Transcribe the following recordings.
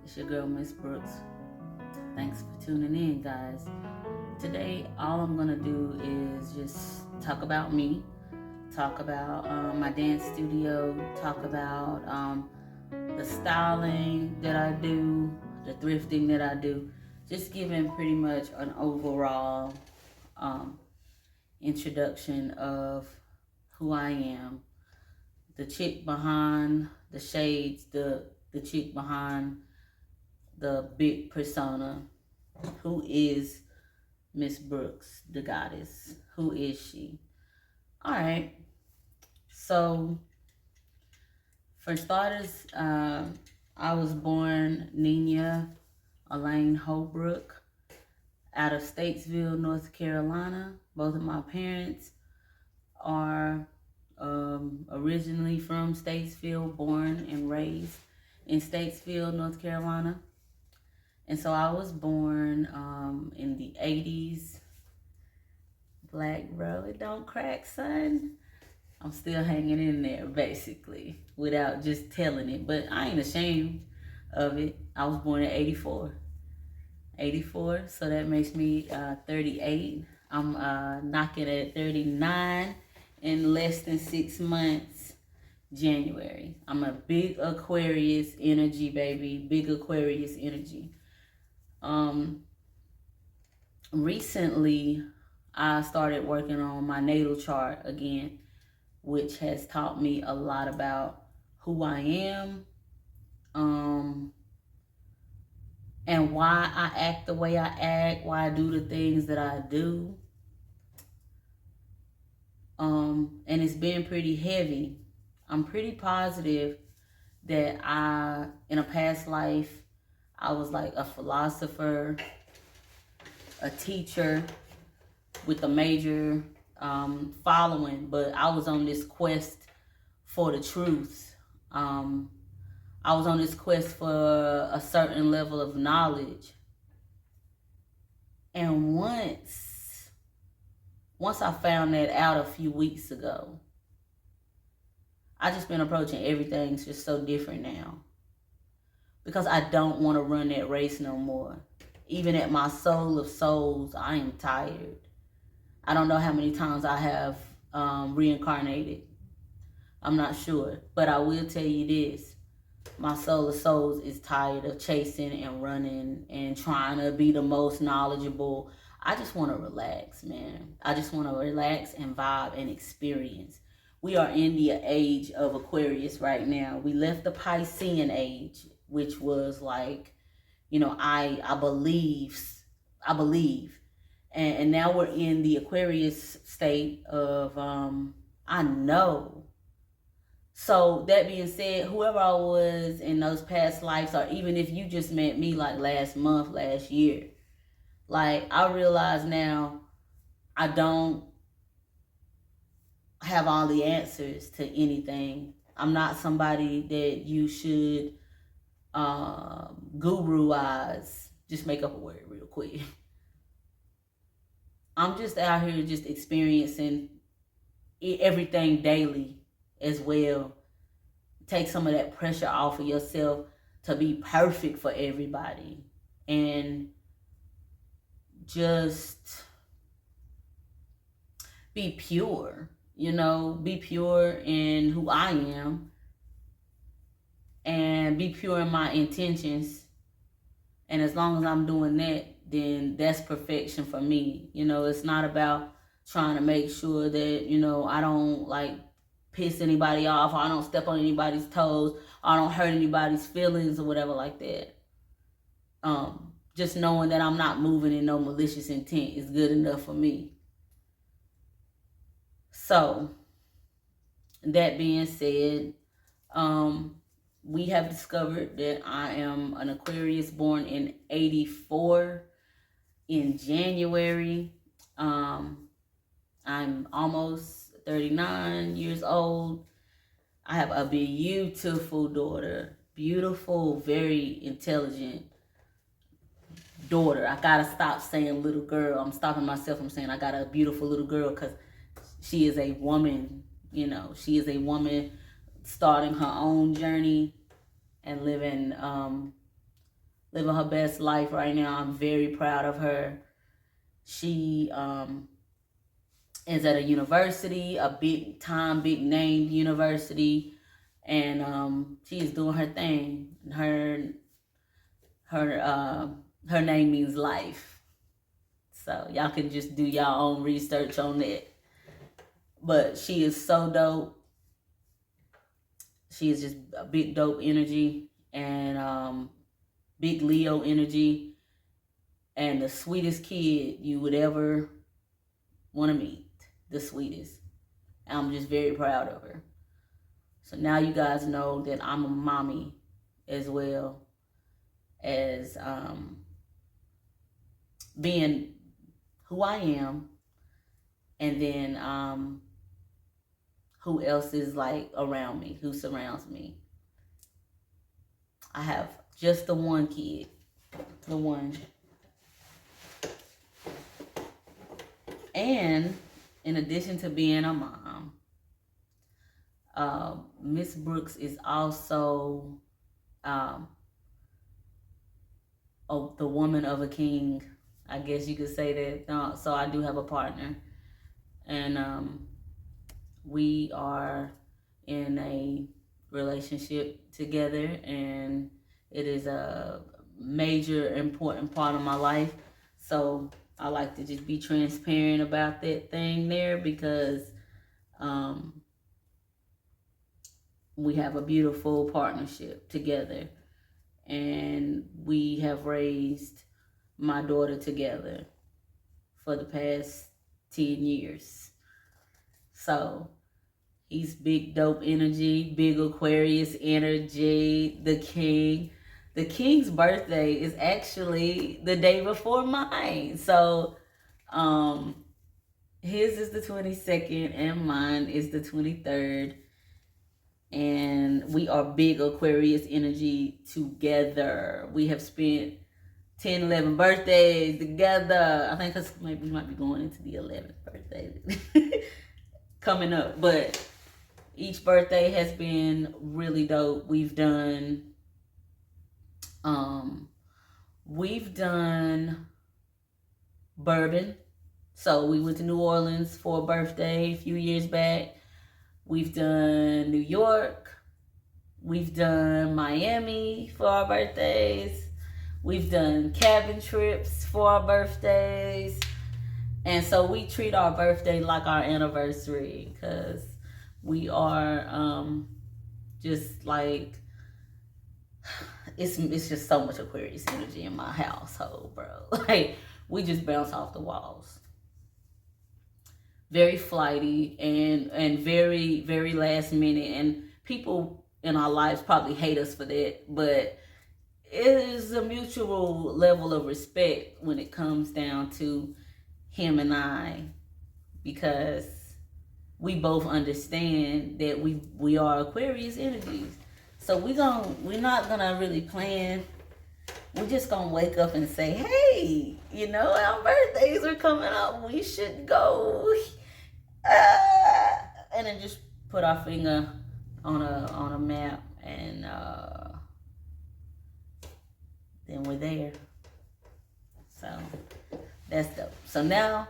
It's your girl, Miss Brooks. Thanks for tuning in, guys. Today, all I'm gonna do is just talk about me, talk about my dance studio, talk about the styling that I do, the thrifting that I do, just giving pretty much an overall um, introduction of who I am, the chick behind the shades, the chick behind the big persona. Who is Miss Brooks, the goddess? Who is she? All right. So, for starters, I was born Nina Elaine Holbrook out of Statesville, North Carolina. Both of my parents are originally from Statesville, born and raised in Statesville, North Carolina. And so I was born in the 80s. Black bro, it don't crack, son. I'm still hanging in there, basically, without just telling it. But I ain't ashamed of it. I was born in 84. 84, so that makes me 38. I'm knocking at 39 in less than 6 months, January. I'm a big Aquarius energy, baby. Big Aquarius energy. Recently, I started working on my natal chart again, which has taught me a lot about who I am, and why I act the way I act, why I do the things that I do. And it's been pretty heavy. I'm pretty positive that in a past life, I was like a philosopher, a teacher with a major following, but I was on this quest for the truth. I was on this quest for a certain level of knowledge. And once I found that out a few weeks ago, I just been approaching everything just so different now. Because I don't want to run that race no more. Even at my soul of souls, I am tired. I don't know how many times I have reincarnated. I'm not sure. But I will tell you this. My soul of souls is tired of chasing and running and trying to be the most knowledgeable. I just want to relax, man. I just want to relax and vibe and experience. We are in the age of Aquarius right now. We left the Piscean age, which was like, I believe. And now we're in the Aquarius state of, I know. So that being said, whoever I was in those past lives, or even if you just met me like last month, last year, like I realize now I don't have all the answers to anything. I'm not somebody that you should guru-wise. Just make up a word real quick. I'm just out here just experiencing everything daily as well. Take some of that pressure off of yourself to be perfect for everybody. And just be pure, be pure in who I am and be pure in my intentions. And as long as I'm doing that, then that's perfection for me. It's not about trying to make sure that, I don't like piss anybody off, or I don't step on anybody's toes, or I don't hurt anybody's feelings or whatever like that. Just knowing that I'm not moving in no malicious intent is good enough for me. So, that being said, we have discovered that I am an Aquarius born in 84 in January. I'm almost 39 years old. I have a beautiful daughter. Beautiful, very intelligent daughter. I gotta stop saying little girl. I'm stopping myself from saying I got a beautiful little girl, because she is a woman. She is a woman starting her own journey and living living her best life right now. I'm very proud of her. She is at a university, a big time, big named university, and she is doing her thing. Her name means life, so y'all can just do y'all own research on that. But she is so dope. She is just a big dope energy, and big Leo energy, and the sweetest kid you would ever want to meet. The sweetest. I'm just very proud of her. So now you guys know that I'm a mommy as well as being who I am, and then who else is like around me, who surrounds me. I have just the one kid, the one. And in addition to being a mom, Miss Brooks is also the woman of a king. I guess you could say that. So I do have a partner, and we are in a relationship together, and it is a major important part of my life. So I like to just be transparent about that thing there, because we have a beautiful partnership together, and we have raised my daughter together for the past 10 years. So he's big dope energy, big Aquarius energy, the king. The king's birthday is actually the day before mine. So his is the 22nd and mine is the 23rd. And we are big Aquarius energy together. We have spent 10, 11 birthdays together. I think maybe we might be going into the 11th birthday coming up. But each birthday has been really dope. We've done bourbon. So we went to New Orleans for a birthday a few years back. We've done New York. We've done Miami for our birthdays. We've done cabin trips for our birthdays. And so we treat our birthday like our anniversary, because we are just like, it's just so much Aquarius energy in my household, bro. Like, we just bounce off the walls. Very flighty and very, very last minute. And people in our lives probably hate us for that, but it is a mutual level of respect when it comes down to him and I, because we both understand that we are Aquarius energies. So we're not gonna really plan. We're just gonna wake up and say, hey, our birthdays are coming up. We should go, and then just put our finger on a map, and then we're there. So that's dope. So now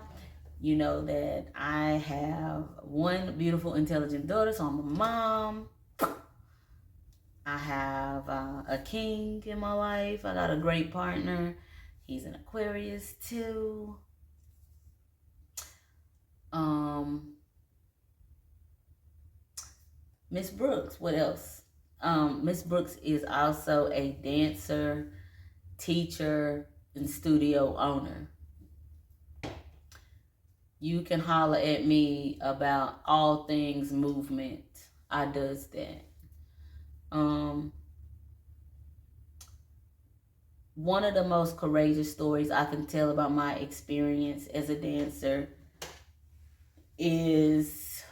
you know that I have one beautiful, intelligent daughter. So I'm a mom. I have a king in my life. I got a great partner. He's an Aquarius too. Miss Brooks, what else? Miss Brooks is also a dancer, teacher, and studio owner. You can holler at me about all things movement. I does that. One of the most courageous stories I can tell about my experience as a dancer is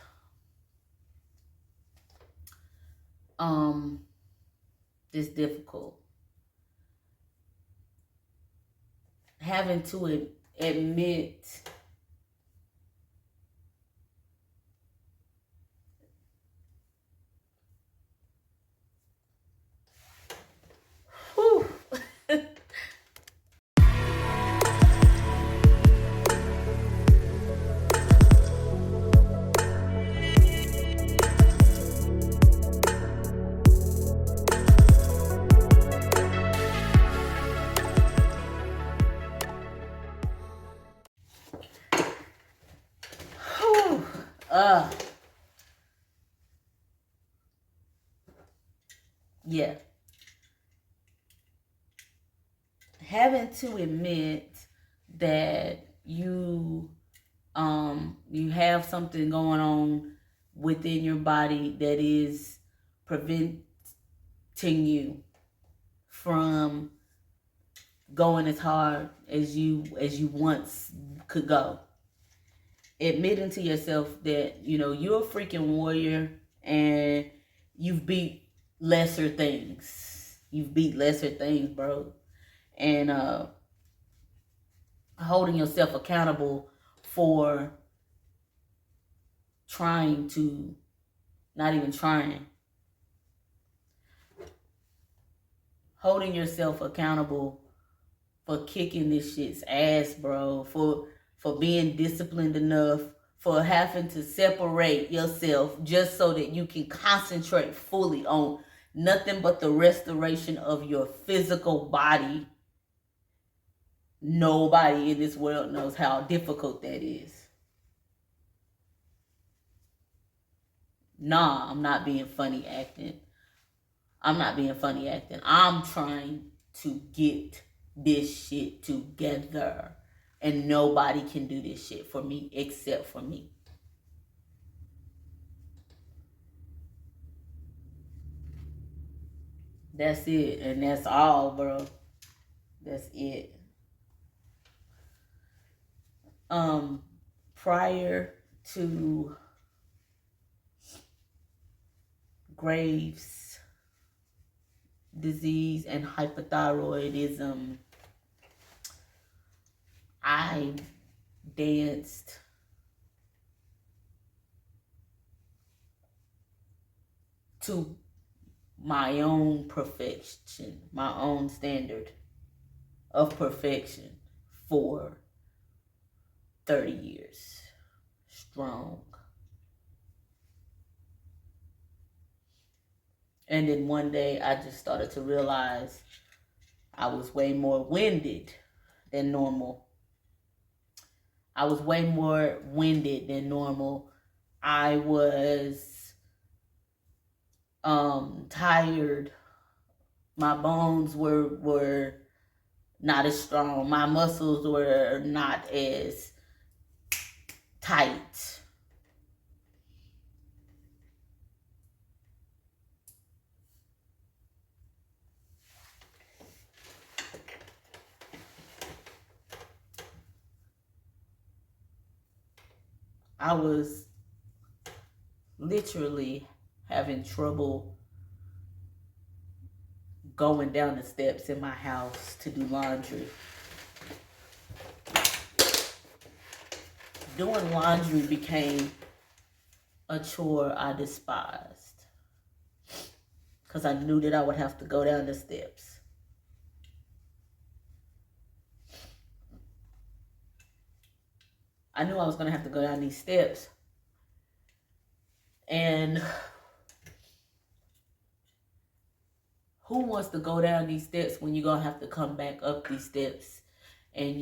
just difficult. Having to admit Yeah. Having to admit that you have something going on within your body that is preventing you from going as hard as you once could go. Admitting to yourself that you're a freaking warrior and you've beat lesser things. You've beat lesser things, bro. And holding yourself accountable for trying to, not even trying, holding yourself accountable for kicking this shit's ass, bro, for being disciplined enough, for having to separate yourself just so that you can concentrate fully on nothing but the restoration of your physical body. Nobody in this world knows how difficult that is. Nah, I'm not being funny acting. I'm trying to get this shit together. And nobody can do this shit for me except for me. That's it. And that's all, bro. That's it. Prior to Graves' disease and hypothyroidism, I danced to my own perfection, my own standard of perfection for 30 years strong. And then one day I just started to realize I was way more winded than normal. I was tired. My bones were not as strong. My muscles were not as tight. I was literally having trouble going down the steps in my house to do laundry. Doing laundry became a chore I despised because I knew that I would have to go down the steps. I knew I was going to have to go down these steps. And who wants to go down these steps when you're going to have to come back up these steps and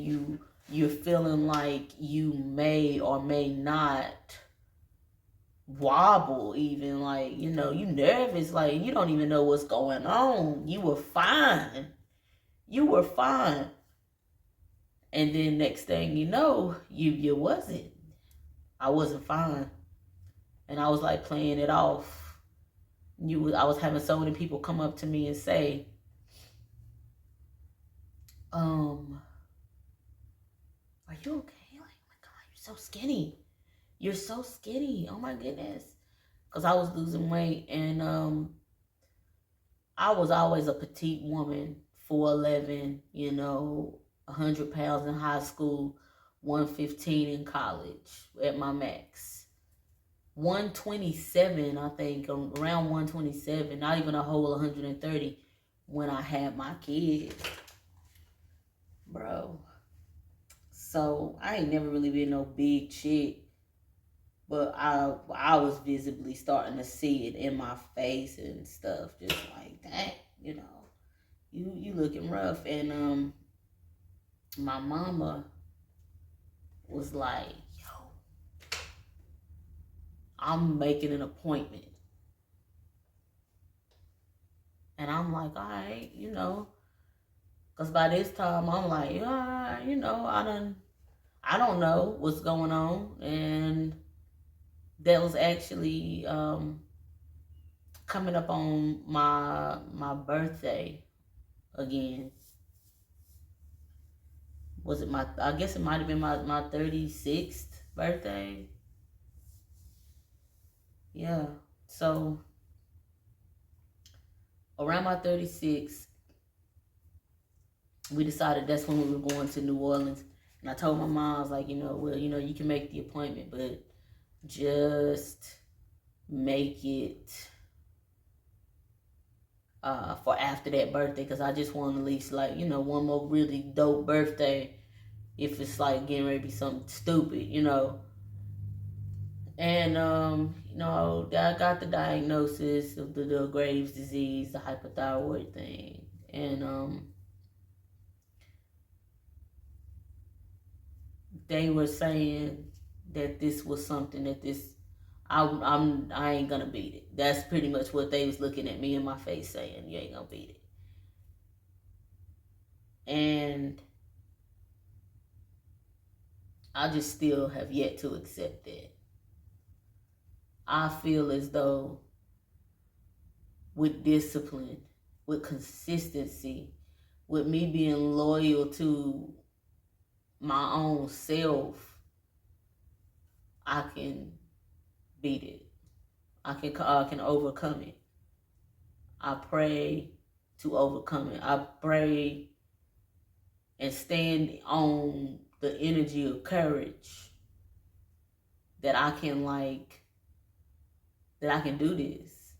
you're feeling like you may or may not wobble even, like, you nervous, like you don't even know what's going on. You were fine. And then next thing you know, you wasn't. I wasn't fine. And I was like playing it off. I was having so many people come up to me and say, are you okay? Like, oh my God, you're so skinny. You're so skinny. Oh my goodness. Because I was losing weight, and I was always a petite woman, 4'11", 100 pounds in high school, 115 in college at my max. 127, I think, around 127, not even a whole 130 when I had my kids. Bro. So I ain't never really been no big chick, but I was visibly starting to see it in my face and stuff, just like, dang, you looking rough. And my mama was like, yo, I'm making an appointment. And I'm like, all right, because by this time I'm like, I don't know what's going on. And that was actually coming up on my birthday again. Was it I guess it might have been my 36th birthday. Yeah. So around my 36th, we decided that's when we were going to New Orleans. And I told my mom, I was like, you can make the appointment, but just make it for after that birthday, because I just want at least one more really dope birthday if it's like getting ready to be something stupid. And I got the diagnosis of the Graves' disease, the hypothyroid thing, and they were saying that this was something that I ain't gonna beat it. That's pretty much what they was looking at me in my face saying, you ain't gonna beat it. And I just still have yet to accept that. I feel as though with discipline, with consistency, with me being loyal to my own self, I can beat it. I can overcome it. I pray to overcome it. I pray and stand on the energy of courage that I can do this.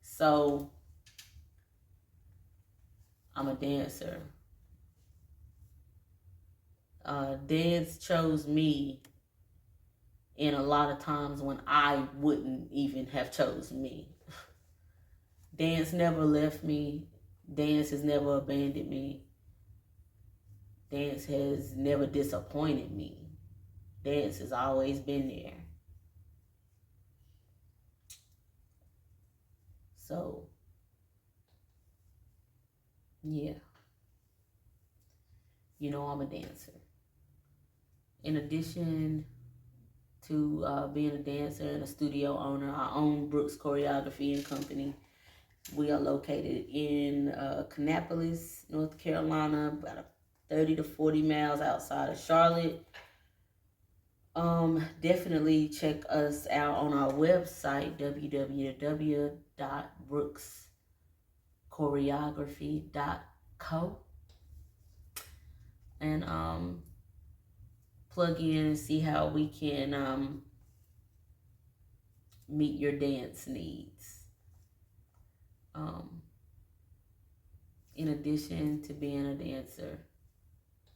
So I'm a dancer. Dance chose me in a lot of times when I wouldn't even have chosen me. Dance never left me. Dance has never abandoned me. Dance has never disappointed me. Dance has always been there. So, yeah. I'm a dancer. In addition to being a dancer and a studio owner, I own Brooks Choreography and Company. We are located in Kannapolis, North Carolina, about 30 to 40 miles outside of Charlotte. Definitely check us out on our website, www.brookschoreography.co, and plug in and see how we can meet your dance needs. In addition to being a dancer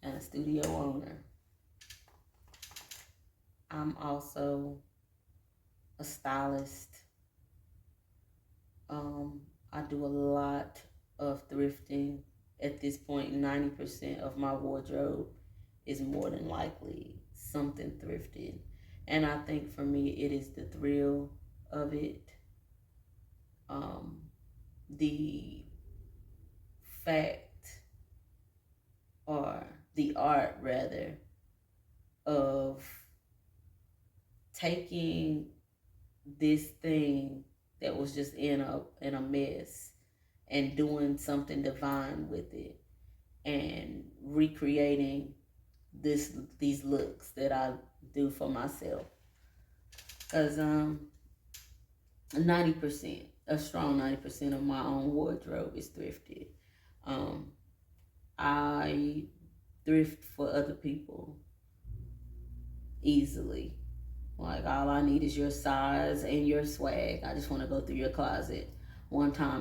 and a studio owner, I'm also a stylist. I do a lot of thrifting. At this point, 90% of my wardrobe is more than likely something thrifted. And I think for me, it is the thrill of it. The fact, or the art rather, of taking this thing that was just in a mess and doing something divine with it and recreating these looks that I do for myself. Because 90%, a strong 90% of my own wardrobe is thrifted. I thrift for other people easily. Like, all I need is your size and your swag. I just want to go through your closet one time